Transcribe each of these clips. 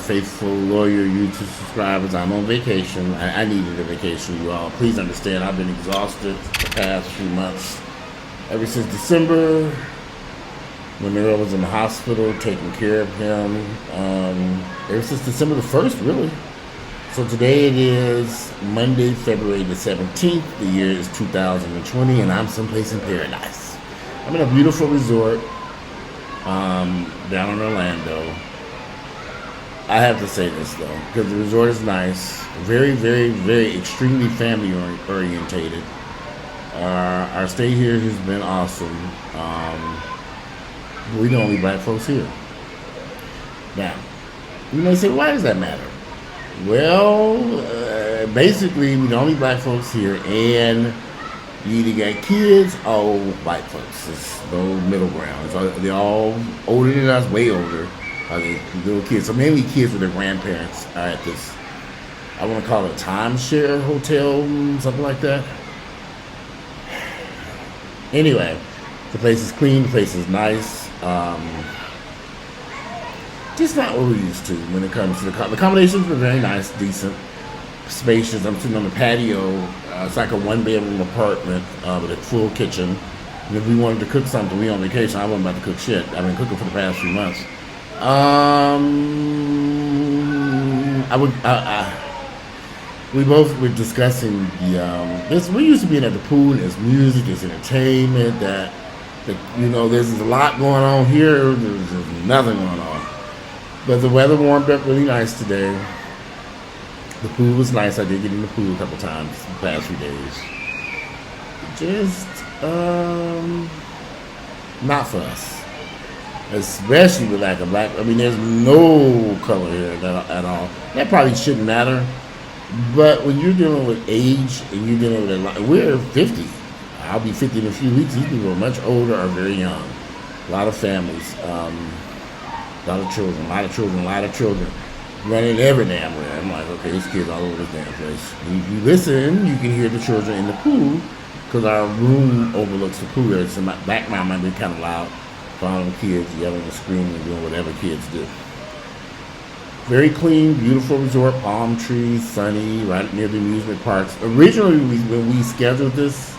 faithful, loyal YouTube subscribers. I'm on vacation. I needed a vacation, you all. Please understand, I've been exhausted the past few months. Ever since December, when Earl was in the hospital, taking care of him. Ever since December the 1st, really. So today it is Monday, February the 17th. The year is 2020, and I'm someplace in paradise. I'm in a beautiful resort down in Orlando. I have to say this though, because the resort is nice, very, very, very extremely family orientated. Our stay here has been awesome. We're the only black folks here. Now, you may say, why does that matter? Well, basically, we're the only black folks here, and you either got kids or white folks. There's no middle ground. They're all older than us, way older. Little kids. So mainly kids with their grandparents are at this, I want to call it a timeshare hotel, something like that. Anyway, the place is clean, the place is nice. Just not what we're used to when it comes to the accommodations were very nice, decent, spacious. I'm sitting on the patio. It's like a one-bedroom apartment with a full kitchen. And if we wanted to cook something, we on vacation. I wasn't about to cook shit. I've been cooking for the past few months. We both were discussing we used to be at the pool. There's music, there's entertainment. There's a lot going on here. There's nothing going on. But the weather warmed up really nice today. The pool was nice. I did get in the pool a couple times the past few days. Just not for us. Especially with lack of black. I mean, there's no color here at all. That probably shouldn't matter. But when you're dealing with age and you're dealing with a lot, we're 50. I'll be 50 in a few weeks. These people are much older or very young. A lot of families, a lot of children, running every damn way. I'm like, okay, there's kids all over this damn place. If you listen, you can hear the children in the pool because our room overlooks the pool. It's in my background might be kind of loud. All the kids yelling and screaming and doing whatever kids do. Very clean, beautiful resort, palm trees, sunny, right near the amusement parks. Originally, when we scheduled this,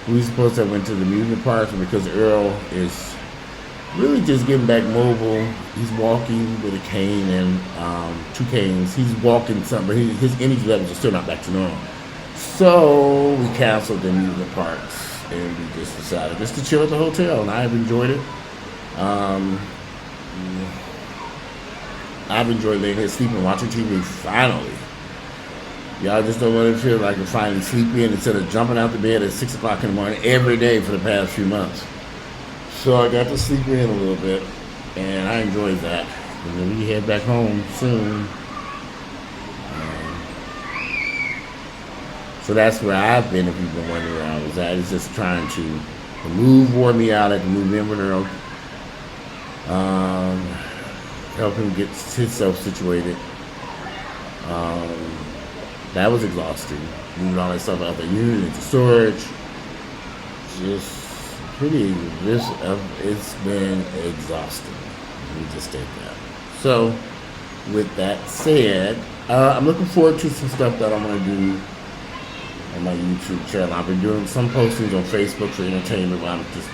we were supposed to have went to the amusement parks, but because Earl is really just getting back mobile, he's walking with a cane and 2 canes. He's walking something, but his energy levels are still not back to normal. So we canceled the amusement parks, and we just decided just to chill at the hotel, and I have enjoyed it. I've enjoyed laying here sleeping, watching TV. Finally, y'all just don't want to feel like I can finally sleep in instead of jumping out the bed at 6 o'clock in the morning every day for the past few months. So I got to sleep in a little bit, and I enjoyed that. And then we head back home soon. So that's where I've been. If you've been wondering where I was at, it's just trying to. The move wore me out. I had to move in with Earl. Help him get himself situated. That was exhausting. Moving all that stuff out the unit into storage. Just it's been exhausting. Let me just take that. So, with that said, I'm looking forward to some stuff that I'm going to do on my YouTube channel. I've been doing some postings on Facebook for entertainment while I'm just,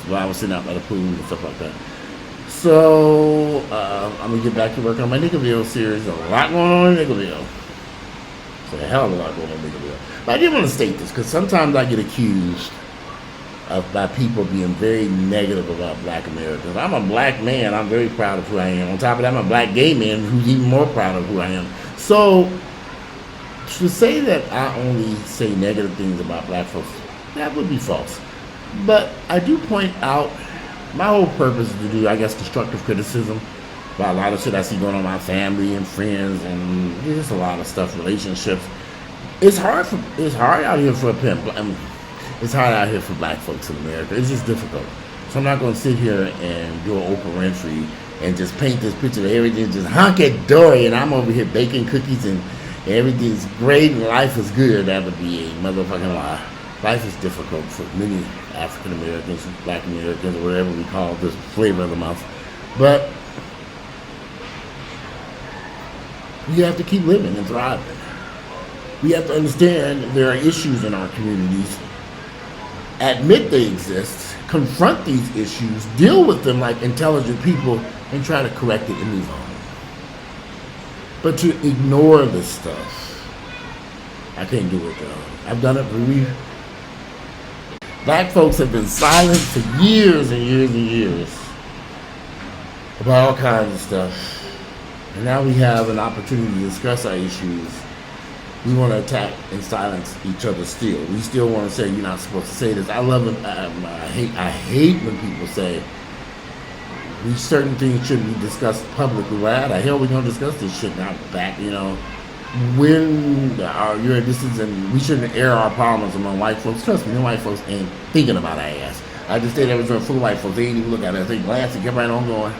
while I was sitting out by the pool and stuff like that. So, I'm going to get back to work on my Nickerville series. A lot going on in Nickerville. It's a hell of a lot going on in Nickerville. But I did want to state this, because sometimes I get accused by people being very negative about black Americans. I'm a black man. I'm very proud of who I am. On top of that, I'm a black gay man who's even more proud of who I am. So, to say that I only say negative things about black folks, that would be false. But I do point out, my whole purpose is to do, I guess, constructive criticism about a lot of shit I see going on in my family and friends, and there's just a lot of stuff, relationships. It's hard out here for a pimp. It's hard out here for black folks in America. It's just difficult. So I'm not going to sit here and do an Oprah Winfrey and just paint this picture of everything just hunky-dory, and I'm over here baking cookies and everything's great and life is good. That would be a motherfucking lie. Life is difficult for many African Americans, black Americans, or whatever we call this flavor of the month. But We have to keep living and thriving. We have to understand there are issues in our communities, admit they exist, confront these issues, deal with them like intelligent people, and try to correct it and move on. But to ignore this stuff, I can't do it though. I've done it for years. Black folks have been silent for years and years and years about all kinds of stuff. And now we have an opportunity to discuss our issues. We want to attack and silence each other still. We still want to say, you're not supposed to say this. I love it. I hate when people say these certain things shouldn't be discussed publicly. Why the hell are we going to discuss this shit now? Back, when this is, and we shouldn't air our problems among white folks. Trust me, white folks ain't thinking about our ass. I just stayed there full of white folks. They ain't even look at us. They glance and get right on going.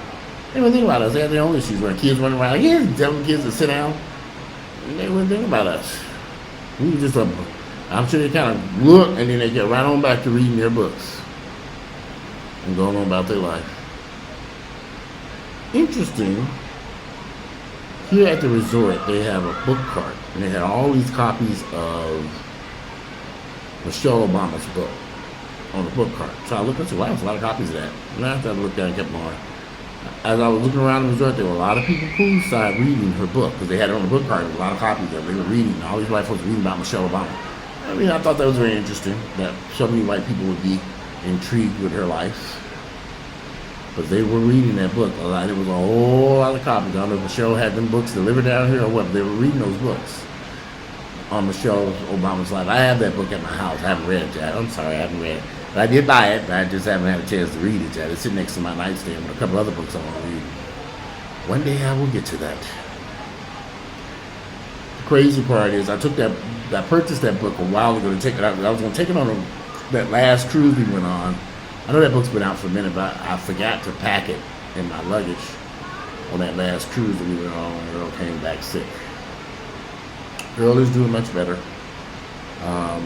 They wouldn't think about us. They had their own issues where kids running around. Yeah, telling kids to sit down. And they wouldn't think about us. We were just I'm sure they kind of look and then they get right on back to reading their books and going on about their life. Interesting. Here at the resort, they have a book cart, and they had all these copies of Michelle Obama's book on the book cart. So I looked and said, wow, there's a lot of copies of that. And after I looked down and kept going, as I was looking around the resort, there were a lot of people poolside reading her book, because they had it on the book cart. There were a lot of copies of it. They were reading. All these white folks reading about Michelle Obama. I mean, I thought that was very interesting, that so many white people would be intrigued with her life. But they were reading that book. There was a whole lot of copies. I don't know if Michelle had them books delivered down here or what, but they were reading those books on Michelle Obama's life. I have that book at my house. I haven't read it yet. I'm sorry, I haven't read it. But I did buy it, but I just haven't had a chance to read it yet. It's sitting next to my nightstand with a couple other books I want to read. One day I will get to that. The crazy part is I purchased that book a while ago to take it out. I was going to take it on that last cruise we went on. I know that book's been out for a minute, but I forgot to pack it in my luggage on that last cruise that we went on when Earl came back sick. Earl is doing much better. I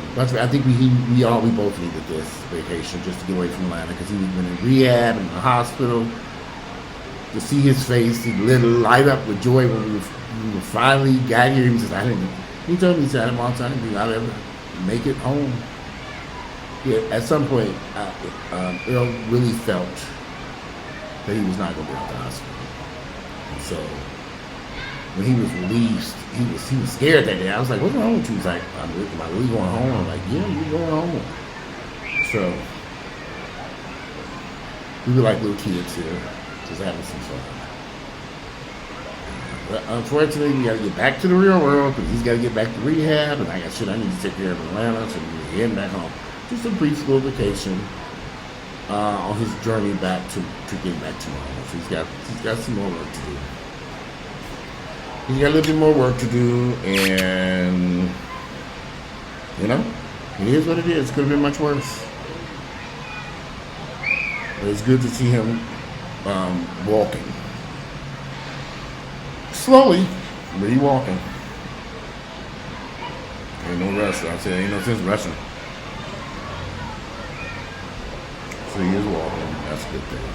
think we both needed this vacation just to get away from Atlanta, because he was been in rehab and in the hospital. To see his face, he light up with joy when we finally got here. He says, he told me, he said, I didn't think I'd ever make it home. Yeah, at some point, Earl really felt that he was not going to be out the hospital. And so, when he was released, he was scared that day. I was like, what's wrong with you? He was like, am I really going home? I'm like, yeah, you're going home. So, we were like little kids here, just having some fun. But unfortunately, we got to get back to the real world, because he's got to get back to rehab, and I need to take care of Atlanta, so we're heading back home. Just a brief little vacation on his journey back to getting back to normal. So he's got some more work to do. He's got a little bit more work to do, and it is what it is. It could have been much worse. But it's good to see him walking. Slowly, but he's walking. Ain't no rush. I said, ain't no sense rushing. So he is walking. That's a good thing.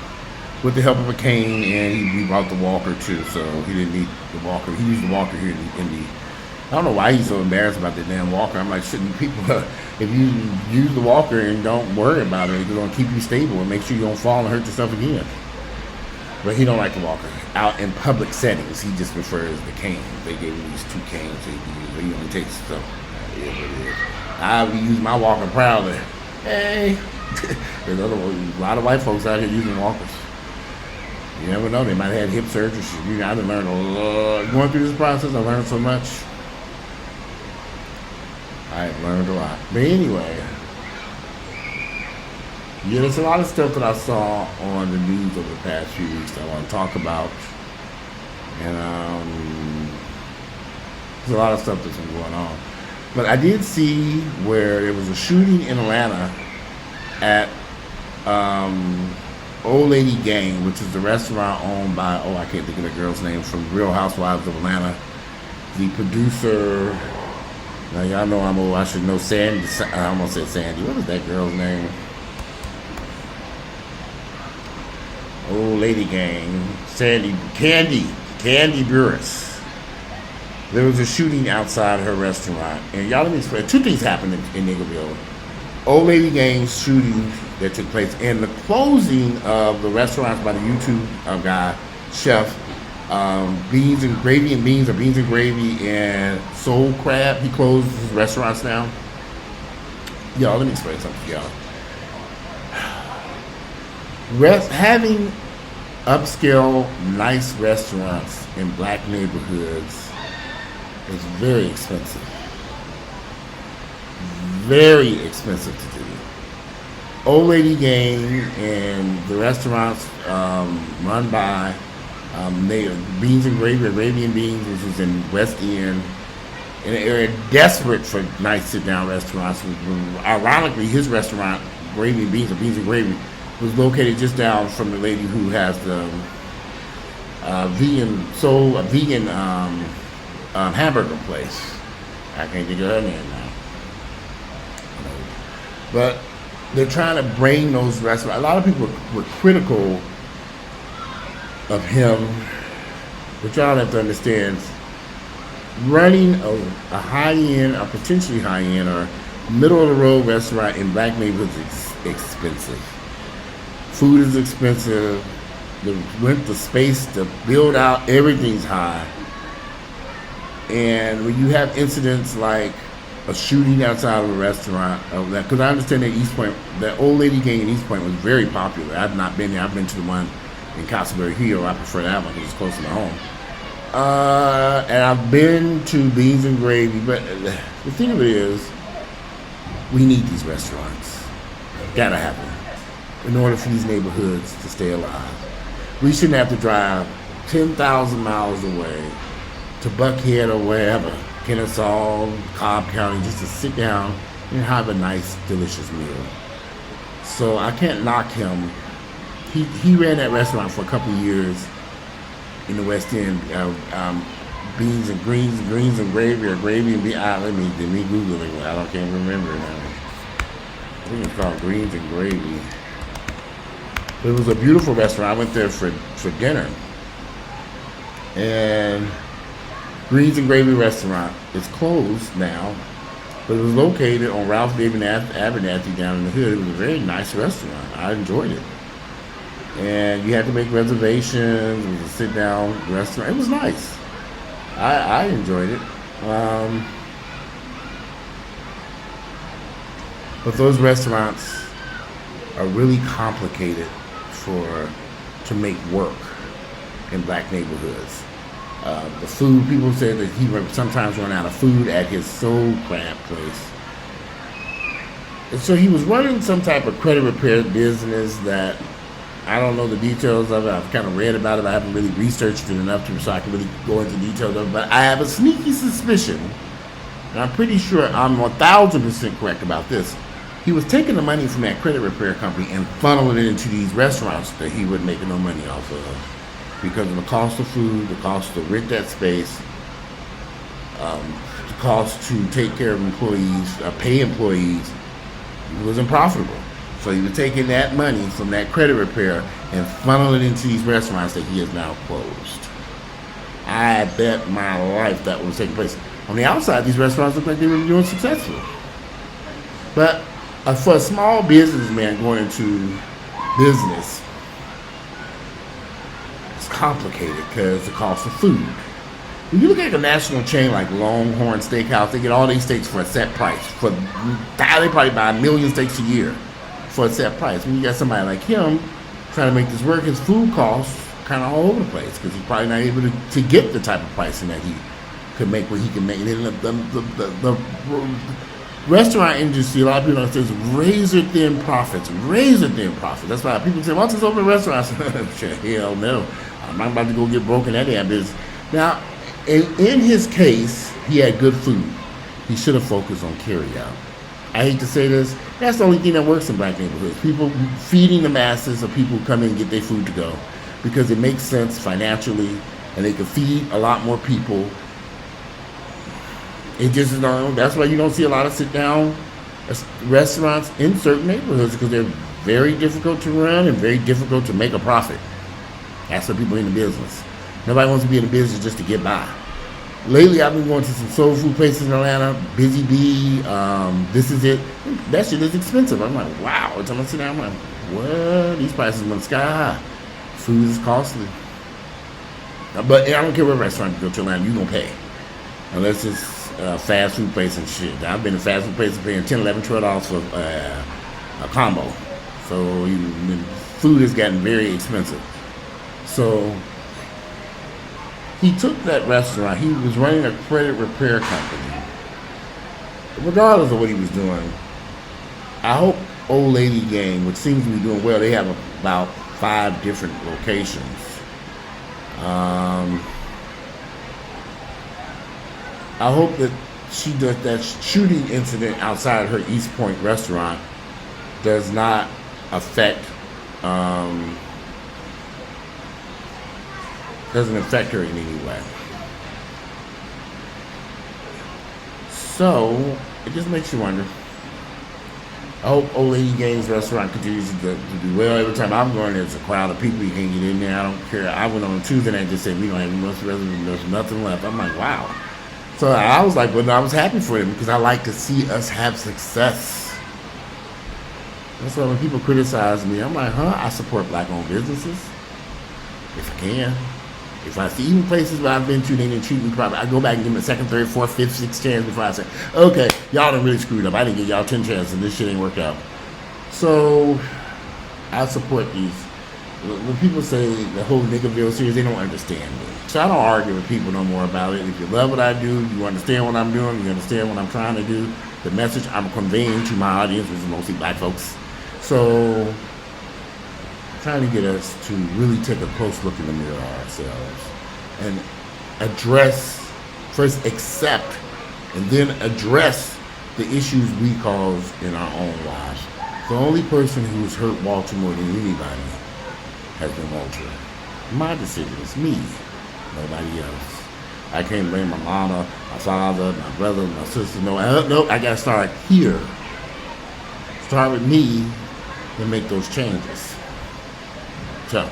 With the help of a cane, and we brought the walker too, so he didn't need the walker. He used the walker here in the I don't know why he's so embarrassed about the damn walker. I'm like, shouldn't people, if you use the walker and don't worry about it, it's going to keep you stable and make sure you don't fall and hurt yourself again. But he don't like the walker. Out in public settings, he just prefers the cane. They gave him these 2 canes so he can use, but he only takes stuff. It is what it is. I use my walker proudly. Hey. There's a lot of white folks out here using walkers. You never know, they might have had hip surgery. I done learned a lot. Going through this process, I learned so much. I learned a lot. But anyway, yeah, there's a lot of stuff that I saw on the news over the past few weeks that I want to talk about. And there's a lot of stuff that's been going on. But I did see where there was a shooting in Atlanta at Old Lady Gang, which is the restaurant owned by, I can't think of the girl's name, from Real Housewives of Atlanta. The producer, now y'all know I'm old, I should know Sandy, I almost said Sandy. What is that girl's name? Old Lady Gang, Candy Burris. There was a shooting outside her restaurant, and y'all let me explain. Two things happened in Niggerville. Old lady gang shooting that took place, and the closing of the restaurants by the YouTube guy, chef, Beans and Gravy and Beans, or Beans and Gravy and Soul Crab. He closed his restaurants now. Y'all, let me explain something to y'all. Having upscale, nice restaurants in black neighborhoods is very expensive. Very expensive to do. Old Lady Gang and the restaurants run by Beans and Gravy, or Gravy and Beans, which is in West End, in an area desperate for nice sit-down restaurants. Ironically, his restaurant, Gravy and Beans, or Beans and Gravy, was located just down from the lady who has the vegan hamburger place. I can't think of her name now. But they're trying to bring those restaurants. A lot of people were critical of him, but y'all have to understand, running a high-end, or potentially high-end, or middle-of-the-road restaurant in black neighborhoods is expensive. Food is expensive. The space to build out, everything's high. And when you have incidents like a shooting outside of a restaurant, because I understand that East Point, that Old Lady Gang in East Point was very popular. I've not been there. I've been to the one in Castleberry Hill. I prefer that one because it's close to my home. And I've been to Beans and Gravy, but the thing of it is, we need these restaurants. Gotta have them in order for these neighborhoods to stay alive. We shouldn't have to drive 10,000 miles away to Buckhead or wherever, Kennesaw, Cobb County, just to sit down and have a nice, delicious meal. So I can't knock him. He ran that restaurant for a couple of years in the West End. Beans and Greens and Gravy, or Gravy and Beans. Let me Google it. I can't remember it now. I think it's called Greens and Gravy. It was a beautiful restaurant. I went there for dinner. And Greens and Gravy restaurant is closed now, but it was located on Ralph David Abernathy down in the hood. It was a very nice restaurant. I enjoyed it. And you had to make reservations. It was a sit-down restaurant. It was nice. I enjoyed it. But those restaurants are really complicated to make work in black neighborhoods. The food, people said that he would sometimes run out of food at his Soul Crab place. And so he was running some type of credit repair business that I don't know the details of it. I've kind of read about it. I haven't really researched it enough so I can really go into details of it. But I have a sneaky suspicion, and I'm pretty sure I'm 1,000% correct about this. He was taking the money from that credit repair company and funneling it into these restaurants that he wasn't making no money off of, because of the cost of food, the cost to rent that space, the cost to take care of employees, pay employees. It wasn't profitable. So he was taking that money from that credit repair and funneling it into these restaurants that he has now closed. I bet my life that was taking place. On the outside, these restaurants look like they were doing successful. But for a small businessman going into business, it's complicated because the cost of food. When you look at a national chain like Longhorn Steakhouse, they get all these steaks for a set price. They probably buy 1 million steaks a year for a set price. When you got somebody like him trying to make this work, his food costs kind of all over the place because he's probably not able to get the type of pricing that he could make what he can make. And the restaurant industry, a lot of people don't say, is razor thin profits. That's why people say, once it's open restaurants, hell no, I'm not about to go get broke in that damn business. Now, in his case, he had good food. He should have focused on carry-out. I hate to say this, that's the only thing that works in black neighborhoods. People feeding the masses of people who come in and get their food to go, because it makes sense financially, and they can feed a lot more people. It just is not. That's why you don't see a lot of sit-down restaurants in certain neighborhoods, because they're very difficult to run and very difficult to make a profit. That's what people in the business. Nobody wants to be in the business just to get by. Lately, I've been going to some soul food places in Atlanta. Busy Bee, This Is It. That shit is expensive. I'm like, wow. Every time I sit down, I'm like, what? These prices went sky high. Food is costly. But I don't care what restaurant you go to Atlanta, you gonna pay. Unless it's a fast food place and shit. I've been to fast food places paying $10, $11, $12 for a combo. So food has gotten very expensive. So he took that restaurant. He was running a credit repair company. Regardless of what he was doing, I hope Old Lady Gang, which seems to be doing well, they have about 5 different locations. I hope that she does that shooting incident outside her East Point restaurant does not affect doesn't affect her in any way. So it just makes you wonder. I hope Old Lady Gang's restaurant continues to do well. Every time I'm going, there's a crowd of people. You can't get in there. I don't care. I went on Tuesday and just said we don't have much reservation. There's nothing left. I'm like, wow. So I was like, well, I was happy for them because I like to see us have success. That's why when people criticize me, I'm like, I support black-owned businesses if I can. If I see even places where I've been to, they didn't treat me properly, I go back and give them a second, third, fourth, fifth, sixth chance before I say, okay, y'all done really screwed up. I didn't give y'all 10 chances and this shit ain't worked out. So I support these. When people say the whole Niggaville series, they don't understand me. So I don't argue with people no more about it. If you love what I do, you understand what I'm doing, you understand what I'm trying to do, the message I'm conveying to my audience, which is mostly black folks. So trying to get us to really take a close look in the mirror ourselves and first accept, and then address the issues we cause in our own lives. The only person who's hurt Walter more than anybody has been Walter. My decision is me, nobody else. I can't blame my mama, my father, my brother, my sister. No, I gotta start here. Start with me and make those changes. So,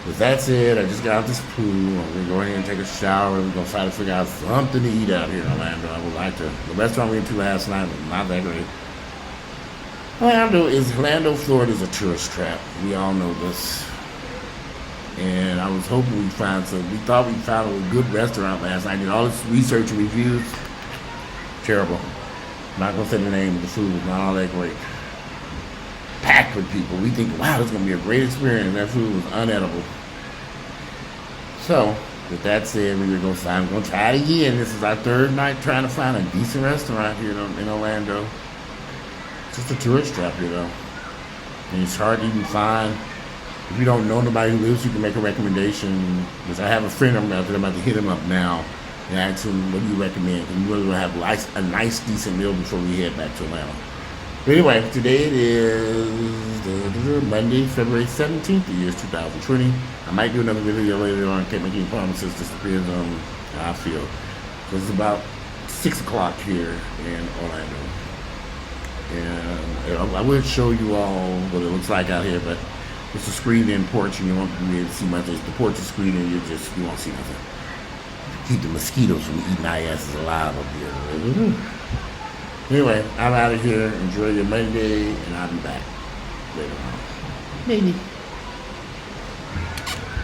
with that said, I just got out this pool. I'm going to go ahead and take a shower. We're going to try to figure out something to eat out here in Orlando. I would like to. The restaurant we went to last night was not that great. Orlando, Florida is a tourist trap. We all know this. And I was hoping we'd find some. We thought we found a good restaurant last night. Did all this research and reviews. Terrible. I'm not going to say the name of the food. It's not all that great. Packed with people. We think, wow, this is going to be a great experience. That food was unedible. So, with that said, I'm going to try it again. This is our 3rd night trying to find a decent restaurant here in Orlando. It's just a tourist trap here, though. And it's hard to even find. If you don't know nobody who lives, you can make a recommendation. Because I have a friend I'm about to hit him up now and ask him, what do you recommend? Because we really want to have a nice, decent meal before we head back to Atlanta. But anyway, today it is Monday, February 17th, the year is 2020. I might do another video later on. Can't make any promises. Just depends on how I feel. Because it's about 6 o'clock here in Orlando. And I will show you all what it looks like out here, but it's a screened-in porch, and you won't be able to see much. The porch is screened in, you won't see nothing. Keep the mosquitoes from eating our asses alive up here. Anyway, I'm out of here. Enjoy your Monday, and I'll be back later on. Maybe.